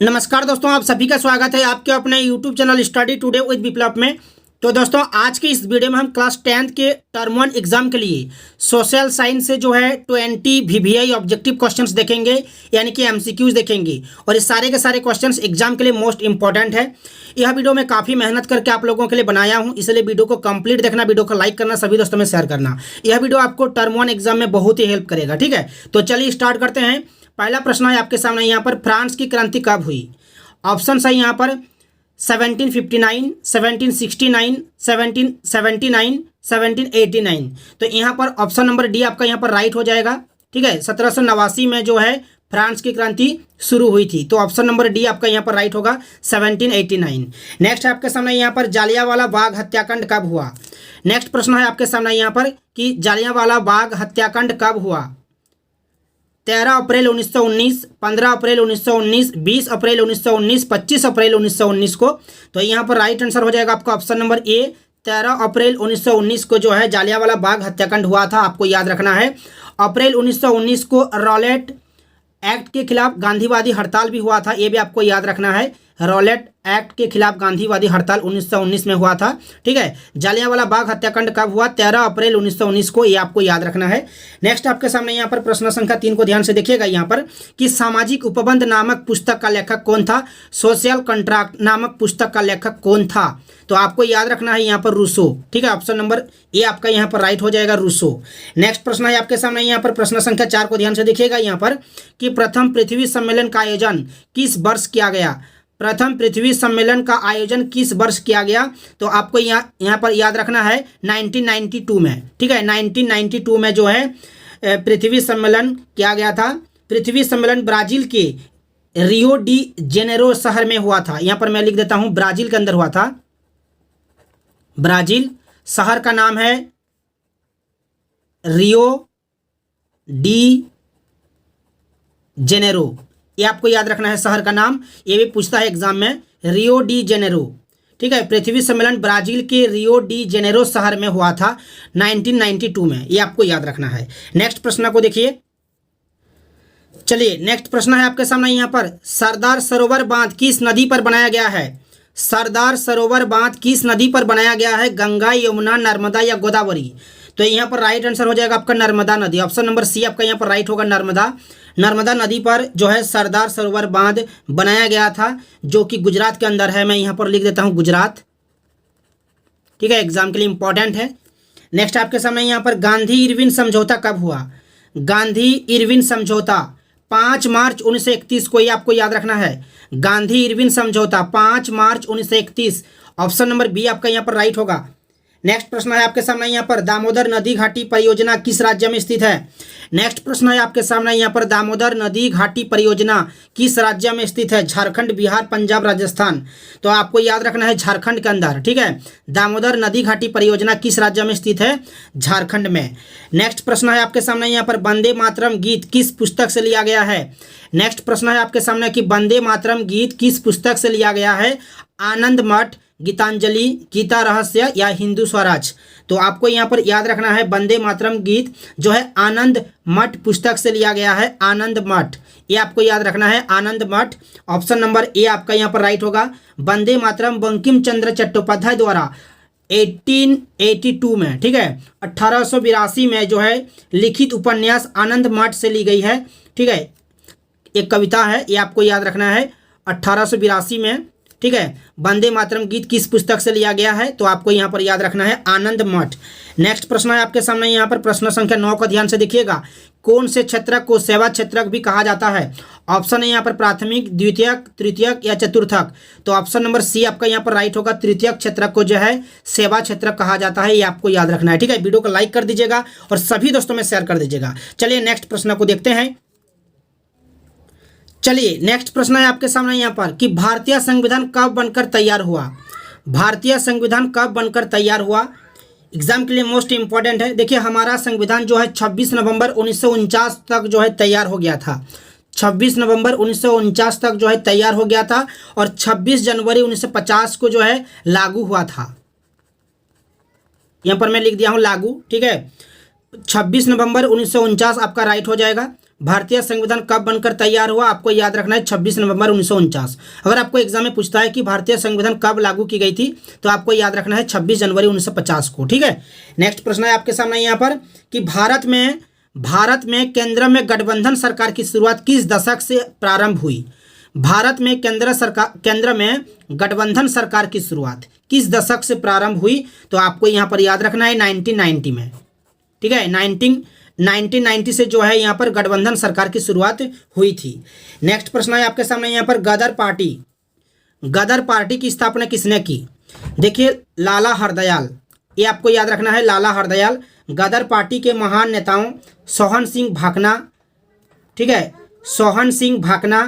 नमस्कार दोस्तों, आप सभी का स्वागत है आपके अपने YouTube channel study today with Viplav में। तो दोस्तों, आज के इस वीडियो में हम क्लास 10th के टर्म 1 एग्जाम के लिए सोशल साइंस से जो है 20 VVI ऑब्जेक्टिव क्वेश्चंस देखेंगे, यानी कि MCQs देखेंगे। और ये सारे के सारे क्वेश्चंस एग्जाम के लिए मोस्ट इंपॉर्टेंट है। यह वीडियो मैं काफ़ी मेहनत करके आप लोगों के लिए बनाया हूँ, इसलिए वीडियो को कंप्लीट देखना, वीडियो को लाइक करना, सभी दोस्तों में शेयर करना। यह वीडियो आपको टर्म 1 एग्जाम में बहुत ही हेल्प करेगा। ठीक है, तो चलिए स्टार्ट करते हैं। पहला प्रश्न है आपके सामने यहाँ पर, फ्रांस की क्रांति कब हुई? ऑप्शन है यहाँ पर 1759, 1769, 1779, 1789। तो यहाँ पर ऑप्शन नंबर डी आपका यहाँ पर राइट हो जाएगा। ठीक है, 1789 में जो है फ्रांस की क्रांति शुरू हुई थी, तो ऑप्शन नंबर डी आपका यहाँ पर राइट होगा 1789। नेक्स्ट है आपके सामने यहाँ पर, जालियांवाला बाग हत्याकांड कब हुआ? नेक्स्ट प्रश्न है आपके सामने यहाँ पर कि जालियांवाला बाग हत्याकांड कब हुआ? 13 अप्रैल 1919, 15 अप्रैल 1919, 20 अप्रैल 1919, 25 अप्रैल 1919 को। तो यहाँ पर राइट आंसर हो जाएगा आपका ऑप्शन नंबर ए, 13 अप्रैल 1919 को जो है जालियांवाला बाग हत्याकांड हुआ था। आपको याद रखना है, अप्रैल 1919 को रॉलेट एक्ट के खिलाफ गांधीवादी हड़ताल भी हुआ था, ये भी आपको याद रखना है। रॉलेट एक्ट के खिलाफ गांधीवादी हड़ताल 1919 में हुआ था। ठीक है, जालियांवाला बाग हत्याकांड कब हुआ? 13 अप्रैल 1919 को, ये आपको याद रखना है। नेक्स्ट आपके सामने यहाँ पर प्रश्न संख्या 3 को ध्यान से देखिएगा यहाँ पर कि सामाजिक उपबंध नामक पुस्तक का लेखक कौन था? सोशल कॉन्ट्रैक्ट नामक पुस्तक का लेखक कौन था? तो आपको याद रखना है यहाँ पर रूसो। ठीक है, ऑप्शन नंबर ए आपका यहाँ पर राइट हो जाएगा, रूसो। नेक्स्ट प्रश्न है आपके सामने यहाँ पर प्रश्न संख्या 4 को ध्यान से देखिएगा यहाँ पर कि प्रथम पृथ्वी सम्मेलन का आयोजन किस वर्ष किया गया? प्रथम पृथ्वी सम्मेलन का आयोजन किस वर्ष किया गया? तो आपको यहाँ पर याद रखना है 1992 में। ठीक है, 1992 में जो है पृथ्वी सम्मेलन किया गया था। पृथ्वी सम्मेलन ब्राजील के रियो डी जेनेरो शहर में हुआ था। यहाँ पर मैं लिख देता हूँ, ब्राजील के अंदर हुआ था। ब्राजील, शहर का नाम है रियो डी जेनेरो, ये आपको याद रखना है शहर का नाम, ये भी पूछता है एग्जाम में, रियो डी जेनेरो। ठीक है, पृथ्वी सम्मेलन ब्राजील के रियो डी जेनेरो शहर में हुआ था 1992 में, ये आपको याद रखना है। नेक्स्ट प्रश्न को देखिए। चलिए, नेक्स्ट प्रश्न है आपके सामने यहाँ पर, सरदार सरोवर बांध किस नदी पर बनाया गया है? सरदार सरोवर बांध किस नदी पर बनाया गया है? गंगा, यमुना, नर्मदा या गोदावरी? तो यहाँ पर राइट आंसर हो जाएगा आपका नर्मदा नदी। ऑप्शन नंबर सी आपका यहाँ पर राइट होगा, नर्मदा। नर्मदा नदी पर जो है सरदार सरोवर बांध बनाया गया था, जो कि गुजरात के अंदर है। मैं यहाँ पर लिख देता हूँ गुजरात। ठीक है, एग्जाम के लिए इंपॉर्टेंट है। नेक्स्ट आपके सामने यहाँ पर, गांधी इरविन समझौता कब हुआ? गांधी इरविन समझौता 5 मार्च 1931 को, ये आपको याद रखना है। गांधी इरविन समझौता 5 मार्च 1931, ऑप्शन नंबर बी आपका यहाँ पर राइट होगा। नेक्स्ट प्रश्न है आपके सामने यहाँ पर, दामोदर नदी घाटी परियोजना किस राज्य में स्थित है? नेक्स्ट प्रश्न है आपके सामने यहाँ पर, दामोदर नदी घाटी परियोजना किस राज्य में स्थित है? झारखंड, बिहार, पंजाब, राजस्थान? तो आपको याद रखना है झारखंड के अंदर। ठीक है, दामोदर नदी घाटी परियोजना किस राज्य में स्थित है? झारखंड में। नेक्स्ट प्रश्न है आपके सामने यहाँ पर, वंदे मातरम गीत किस पुस्तक से लिया गया है? नेक्स्ट प्रश्न है आपके सामने कि वंदे मातरम गीत किस पुस्तक से लिया गया है? आनंद मठ, गीतांजलि, गीता रहस्य या हिंदू स्वराज? तो आपको यहाँ पर याद रखना है, वंदे मातरम गीत जो है आनंद मठ पुस्तक से लिया गया है, आनंद मठ, ये आपको याद रखना है, आनंद मठ। ऑप्शन नंबर ए आपका यहाँ पर राइट होगा। वंदे मातरम बंकिम चंद्र चट्टोपाध्याय द्वारा 1882 में, ठीक है, 1882 में जो है लिखित उपन्यास आनंद मठ से ली गई है। ठीक है, एक कविता है, ये आपको याद रखना है, 1882 में। ठीक है, वंदे मातरम गीत किस पुस्तक से लिया गया है? तो आपको यहाँ पर याद रखना है आनंद मठ। नेक्स्ट प्रश्न है आपके सामने यहाँ पर प्रश्न संख्या 9 को ध्यान से देखिएगा, कौन से क्षेत्रक को सेवा क्षेत्रक भी कहा जाता है? ऑप्शन है यहाँ पर प्राथमिक, द्वितीयक, तृतीयक या चतुर्थक? तो ऑप्शन नंबर सी आपका यहाँ पर राइट होगा, तृतीयक क्षेत्रक को जो है सेवा क्षेत्रक कहा जाता है, ये आपको याद रखना है। ठीक है, वीडियो को लाइक कर दीजिएगा और सभी दोस्तों में शेयर कर दीजिएगा। चलिए नेक्स्ट प्रश्न को देखते हैं। चलिए, नेक्स्ट प्रश्न है आपके सामने यहाँ पर कि भारतीय संविधान कब बनकर तैयार हुआ? भारतीय संविधान कब बनकर तैयार हुआ? एग्जाम के लिए मोस्ट इंपॉर्टेंट है। देखिए, हमारा संविधान जो है 26 नवंबर 1949 तक जो है तैयार हो गया था। 26 नवंबर 1949 तक जो है तैयार हो गया था और 26 जनवरी 1950 को जो है लागू हुआ था। यहाँ पर मैं लिख दिया हूँ लागू। ठीक है, 26 नवंबर 1949 आपका राइट हो जाएगा। भारतीय संविधान कब बनकर तैयार हुआ? आपको याद रखना है 26 नवंबर 1949। अगर आपको एग्जाम में पूछता है कि भारतीय संविधान कब लागू की गई थी, तो आपको याद रखना है 26 जनवरी 1950 को। ठीक है, नेक्स्ट प्रश्न है आपके सामने यहाँ पर कि भारत में केंद्र में गठबंधन सरकार की शुरुआत किस दशक से प्रारंभ हुई? भारत में केंद्र में गठबंधन सरकार की शुरुआत किस दशक से प्रारंभ हुई? तो आपको यहाँ पर याद रखना है 1990 में। ठीक है, 1990 से जो है यहाँ पर गठबंधन सरकार की शुरुआत हुई थी। नेक्स्ट प्रश्न है आपके सामने यहाँ पर गदर पार्टी की स्थापना किसने की? देखिए, लाला हरदयाल, ये आपको याद रखना है, लाला हरदयाल। गदर पार्टी के महान नेताओं सोहन सिंह भाकना, ठीक है, सोहन सिंह भाकना,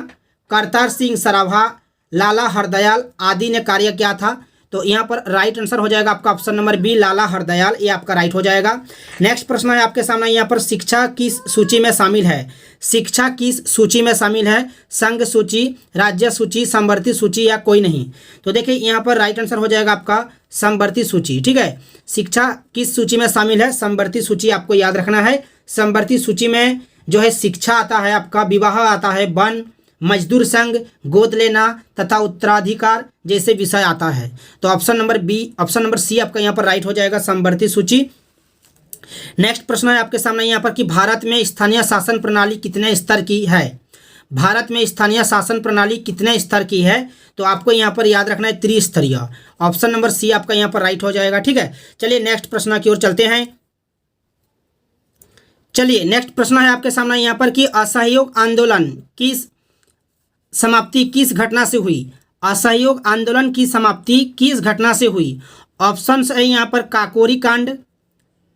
करतार सिंह सराभा, लाला हरदयाल आदि ने कार्य किया था। तो यहाँ पर राइट आंसर हो जाएगा आपका ऑप्शन नंबर बी, लाला हरदयाल, ये आपका राइट हो जाएगा। नेक्स्ट प्रश्न है आपके सामने यहाँ पर शिक्षा किस सूची में शामिल है? शिक्षा किस सूची में शामिल है? संघ सूची, राज्य सूची, समवर्ती सूची या कोई नहीं? तो देखिए यहाँ पर राइट आंसर हो जाएगा आपका समवर्ती सूची। ठीक है, शिक्षा किस सूची में शामिल है? समवर्ती सूची आपको याद रखना है। समवर्ती सूची में जो है शिक्षा आता है, आपका विवाह आता है, वन, मजदूर संघ, गोद लेना तथा उत्तराधिकार जैसे विषय आता है। तो ऑप्शन नंबर सी आपका यहाँ पर राइट हो जाएगा, समवर्ती सूची। नेक्स्ट प्रश्न है आपके सामने यहाँ पर कि भारत में स्थानीय शासन प्रणाली कितने स्तर की है? भारत में स्थानीय शासन प्रणाली कितने स्तर की है? तो आपको यहाँ पर याद रखना है त्रिस्तरीय। ऑप्शन नंबर सी आपका यहाँ पर राइट हो जाएगा। ठीक है, चलिए नेक्स्ट प्रश्न की ओर चलते हैं। चलिए नेक्स्ट प्रश्न है आपके सामने यहाँ पर कि असहयोग आंदोलन की समाप्ति किस घटना से हुई? असहयोग आंदोलन की समाप्ति किस घटना से हुई? ऑप्शंस है यहाँ पर काकोरी कांड,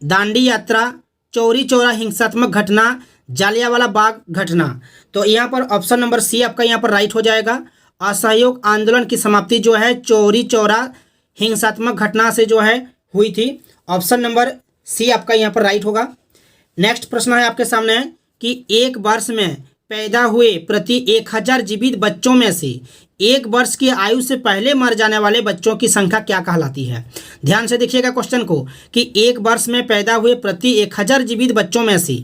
दांडी यात्रा, चौरी चौरा हिंसात्मक घटना, जालियांवाला बाग घटना। तो यहाँ पर ऑप्शन नंबर सी आपका यहाँ पर राइट हो जाएगा। असहयोग आंदोलन की समाप्ति जो है चौरी चौरा हिंसात्मक घटना से जो है हुई थी। ऑप्शन नंबर सी आपका यहाँ पर राइट होगा। नेक्स्ट प्रश्न है आपके सामने कि एक वर्ष में पैदा हुए प्रति 1000 जीवित बच्चों में से 1 वर्ष की आयु से पहले मर जाने वाले बच्चों की संख्या क्या कहलाती है? ध्यान से देखिएगा क्वेश्चन को कि 1 वर्ष में पैदा हुए प्रति 1000 जीवित बच्चों में से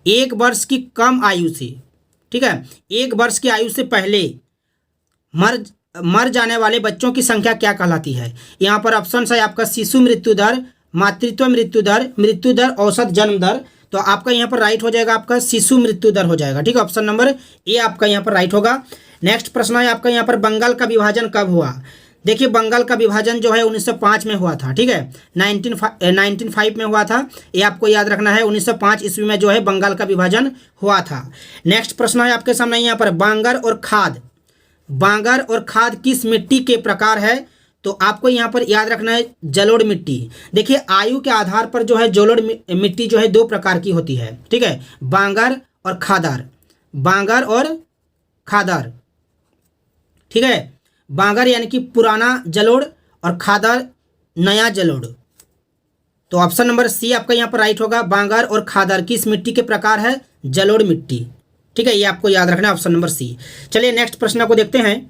1 वर्ष की कम आयु से, ठीक है, 1 वर्ष की आयु से पहले मर जाने वाले बच्चों की संख्या क्या कहलाती है? यहाँ पर ऑप्शन है आपका शिशु मृत्यु दर, मातृत्व मृत्यु दर, औसत जन्म दर। तो आपका यहाँ पर राइट हो जाएगा आपका शिशु मृत्यु दर हो जाएगा। ठीक है, ऑप्शन नंबर ए आपका यहाँ पर राइट होगा। नेक्स्ट प्रश्न है आपका यहाँ पर बंगाल का विभाजन कब हुआ? देखिए, बंगाल का विभाजन जो है 1905 में हुआ था। ठीक है, 1905 में हुआ था, ये आपको याद रखना है। 1905 ईस्वी में जो है बंगाल का विभाजन हुआ था। नेक्स्ट प्रश्न है आपके सामने यहाँ पर बांगर और खाद किस मिट्टी के प्रकार है? तो आपको यहाँ पर याद रखना है जलोढ़ मिट्टी। देखिए, आयु के आधार पर जो है जलोढ़ मिट्टी जो है 2 प्रकार की होती है। ठीक है, बांगर और खादर। ठीक है, बांगर यानी कि पुराना जलोढ़ और खादर नया जलोढ़। तो ऑप्शन नंबर सी आपका यहाँ पर राइट होगा। बांगर और खादर किस मिट्टी के प्रकार है? जलोढ़ मिट्टी। ठीक है, ये आपको याद रखना है, ऑप्शन नंबर सी। चलिए नेक्स्ट प्रश्न को देखते हैं।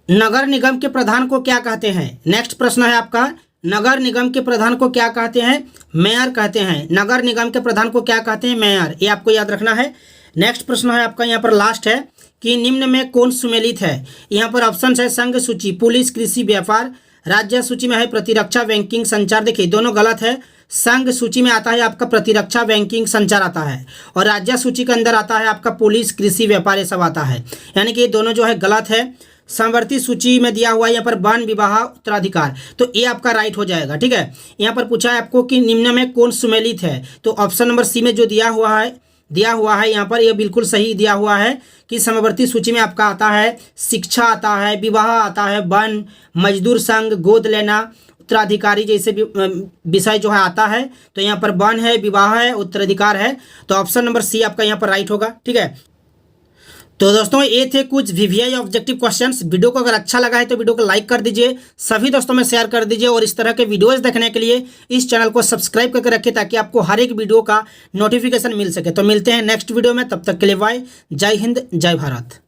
नगर निगम के प्रधान को क्या कहते हैं? नेक्स्ट प्रश्न है आपका, नगर निगम के प्रधान को क्या कहते हैं? मेयर कहते हैं। नगर निगम के प्रधान को क्या कहते हैं? मेयर। ये आपको याद रखना है। नेक्स्ट प्रश्न है आपका यहाँ पर लास्ट है कि निम्न में कौन सुमेलित है? यहाँ पर ऑप्शन है संघ सूची, पुलिस, कृषि, व्यापार। राज्य सूची में है प्रतिरक्षा, बैंकिंग, संचार। देखिए, दोनों गलत है। संघ सूची में आता है आपका प्रतिरक्षा, बैंकिंग, संचार आता है, और राज्य सूची के अंदर आता है आपका पुलिस, कृषि, व्यापार, ये सब आता है। यानी कि ये दोनों जो है गलत है। समवर्ती सूची में दिया हुआ है यहाँ पर वन, विवाह, उत्तराधिकार। तो ये आपका राइट हो जाएगा। ठीक है, यहाँ पर पूछा है आपको कि निम्न में कौन सुमेलित है? तो ऑप्शन नंबर सी में जो दिया हुआ है यहाँ पर, यह बिल्कुल सही दिया हुआ है कि समवर्ती सूची में आपका आता है शिक्षा आता है, विवाह आता है, वन, मजदूर संघ, गोद लेना, उत्तराधिकारी जैसे विषय जो है आता है। तो यहाँ पर वन है, विवाह है, उत्तराधिकार है। तो ऑप्शन नंबर सी आपका यहाँ पर राइट होगा। ठीक है, तो दोस्तों ये थे कुछ वीवीआई ऑब्जेक्टिव क्वेश्चंस। वीडियो को अगर अच्छा लगा है तो वीडियो को लाइक कर दीजिए, सभी दोस्तों में शेयर कर दीजिए, और इस तरह के वीडियोस देखने के लिए इस चैनल को सब्सक्राइब करके रखिए ताकि आपको हर एक वीडियो का नोटिफिकेशन मिल सके। तो मिलते हैं नेक्स्ट वीडियो में, तब तक के लिए बाय। जय हिंद, जय भारत।